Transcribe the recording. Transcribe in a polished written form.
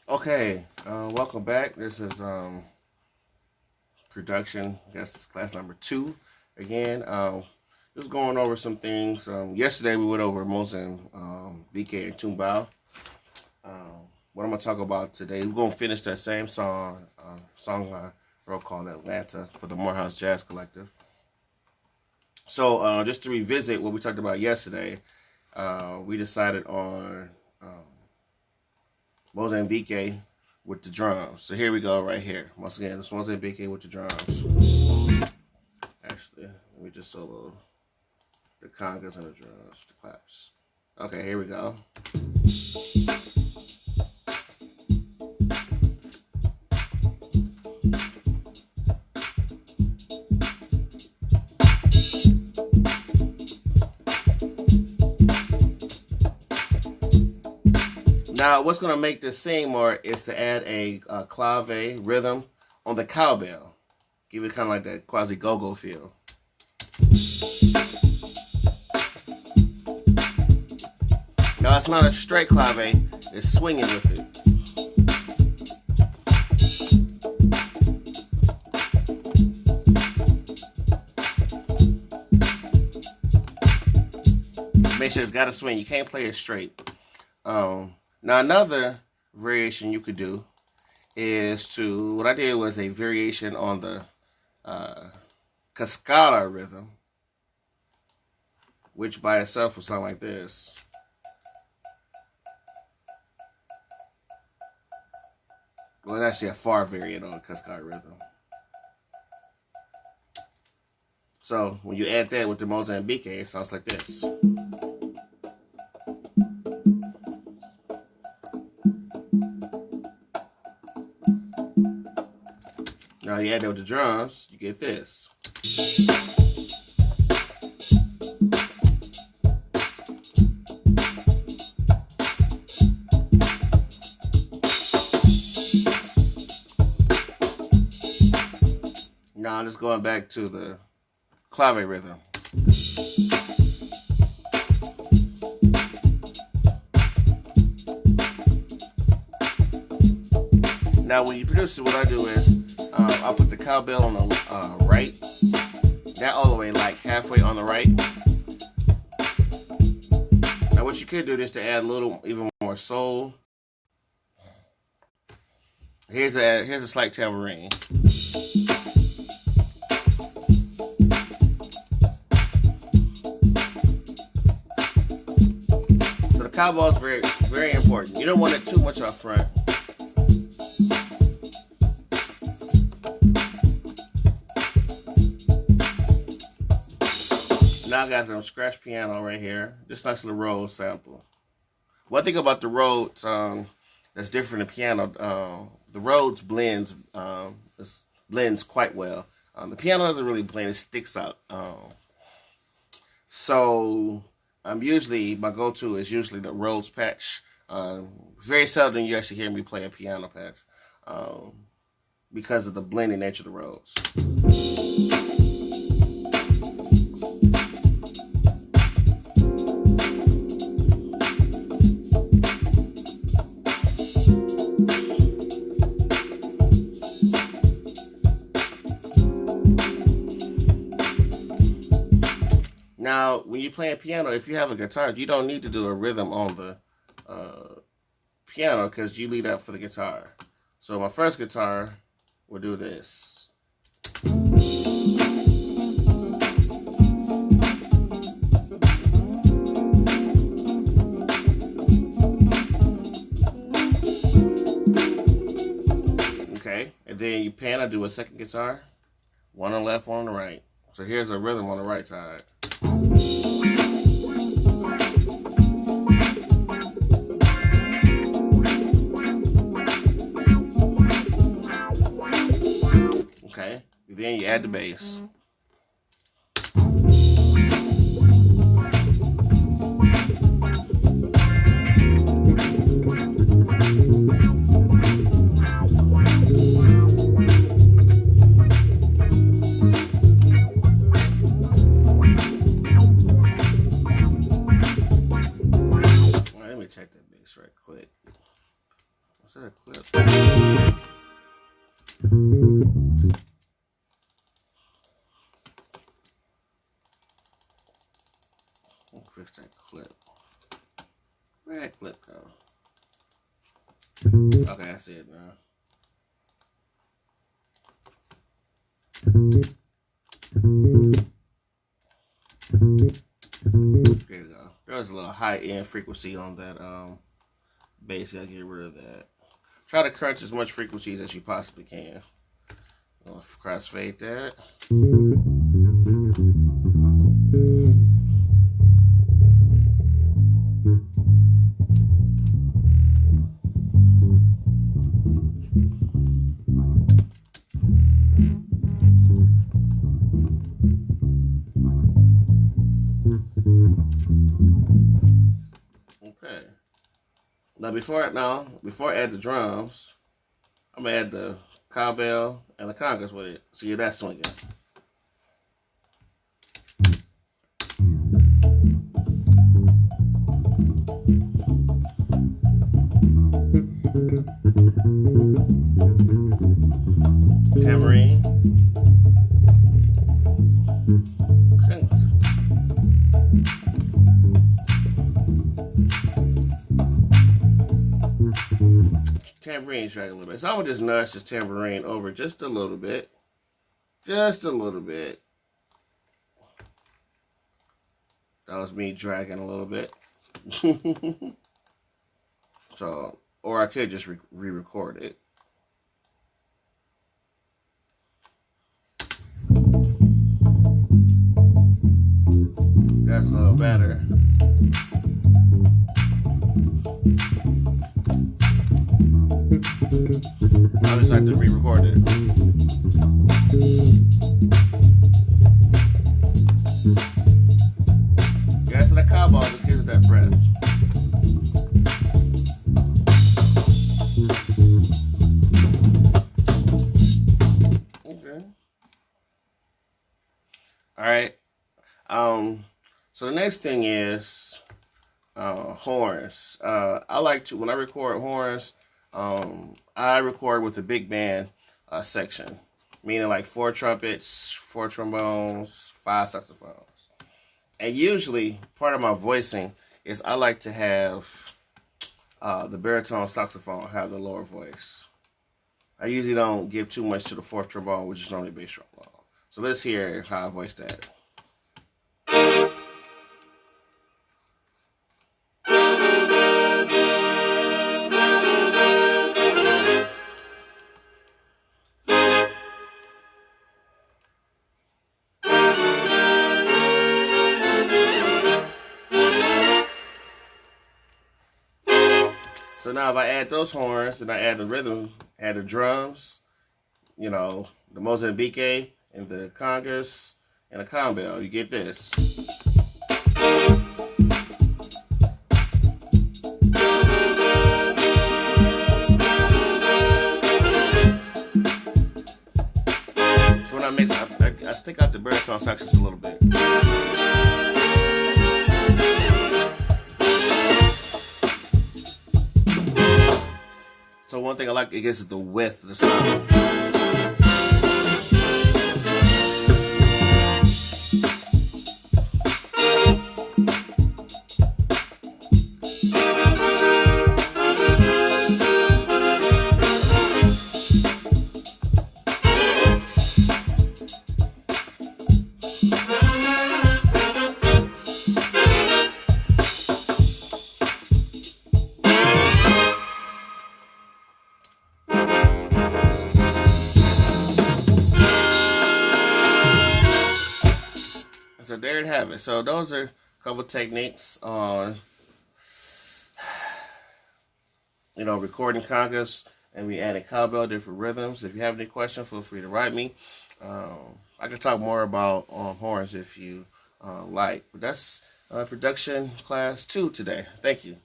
Okay, welcome back. This is production. I guess class number 2 again. Just going over some things. Yesterday we went over Mozambique and tumbao. What I'm gonna talk about today, we're gonna finish that same song I wrote called Atlanta for the Morehouse Jazz Collective. So just to revisit what we talked about yesterday, we decided on Mozambique with the drums. So here we go right here. Once again, this Mozambique with the drums. Actually, let me just solo the congas and the drums, the claps. Okay, here we go. Now, what's going to make this sing more is to add a clave rhythm on the cowbell. Give it kind of like that quasi-go-go feel. Now, it's not a straight clave, it's swinging with it. Make sure it's got to swing. You can't play it straight. Now, another variation you could do is what I did was a variation on the cascada rhythm, which by itself would sound like this. Well, it's actually a far variant on the cascada rhythm. So, when you add that with the Mozambique, it sounds like this. Now you add that with the drums, you get this. Now I'm just going back to the clave rhythm. Now when you produce it, what I do is I'll put the cowbell on the right, not all the way, like halfway on the right. Now what you could do is to add a little, even more soul. Here's a slight tambourine. So the cowbell is very, very important. You don't want it too much up front. Now I got some scratch piano right here. Just nice little Rhodes sample. One thing about the Rhodes that's different than piano, the Rhodes blends quite well. The piano doesn't really blend; it sticks out. So usually my go-to is usually the Rhodes patch. Very seldom you actually hear me play a piano patch because of the blending nature of the Rhodes. Now, when you play a piano, if you have a guitar, you don't need to do a rhythm on the piano because you leave that for the guitar. So my first guitar will do this. Okay, and then you pan, I do a second guitar, one on the left, one on the right. So here's a rhythm on the right side. Okay, then you add the bass. Is that a clip? I'll fix that clip. Where'd that clip go? Okay, I see it now. There you go. There's a little high end frequency on that bass. Gotta get rid of that. Try to crunch as much frequencies as you possibly can. I'll crossfade that. Okay. Now before I add the drums, I'm gonna add the cowbell and the congas with it. So yeah, that's swinging. Tambourine. Okay. Tambourine track a little bit. So I'm gonna just nudge this tambourine over just a little bit. Just a little bit. That was me dragging a little bit. So, or I could just re-record it. That's a little better. I just like to re-record it. Yeah, so that cowbell just gives it that breath. Okay. All right. So the next thing is horns. I like to, when I record horns, I record with the big band section, meaning like 4 trumpets, 4 trombones, 5 saxophones. And usually part of my voicing is I like to have the baritone saxophone have the lower voice. I usually don't give too much to the 4th trombone, which is normally bass trombone. So let's hear how I voice that. So now if I add those horns and I add the rhythm, add the drums, you know, the Mozambique and the congas and the cowbell, you get this. So when I mix, I stick out the baritone sax just a little bit. So one thing I like, I guess, is the width of the sound. So there you have it. So those are a couple techniques on, you know, recording congas, and we added cowbell, different rhythms. If you have any questions, feel free to write me. I can talk more about horns if you like. But that's production class 2 today. Thank you.